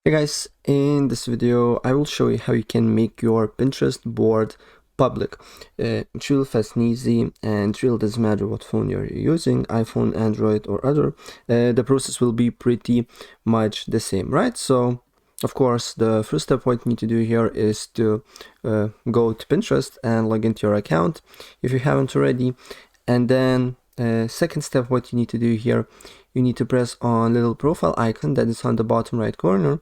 Hey guys, in this video I will show you how you can make your Pinterest board public. It's real fast and easy, and it really doesn't matter what phone you're using, iPhone, Android or other. The process will be pretty much the same, right? So of course the first step what you need to do here is to go to Pinterest and log into your account if you haven't already. And then second step what you need to do here, you need to press on little profile icon that is on the bottom right corner.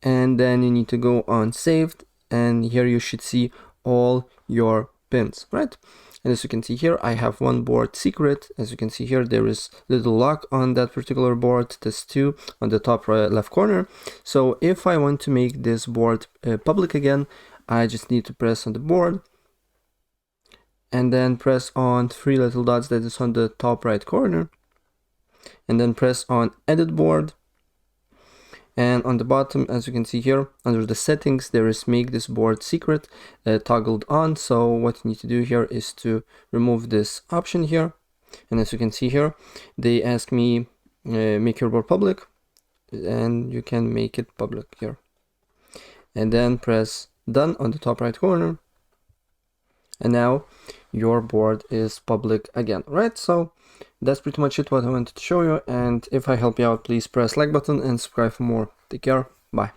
And then you need to go on saved, and here you should see all your pins, right? And as you can see here, I have one board secret. As you can see here, there is little lock on that particular board. There's two on the top right left corner. So if I want to make this board public again, I just need to press on the board and then press on three little dots that is on the top right corner, and then press on edit board. And on the bottom, as you can see here, under the settings, there is make this board secret toggled on. So what you need to do here is to remove this option here. And as you can see here, they ask me make your board public, and you can make it public here. And then press done on the top right corner. And now your board is public again, right? So that's pretty much it what I wanted to show you, and if I help you out, please press like button and subscribe for more. Take care, bye.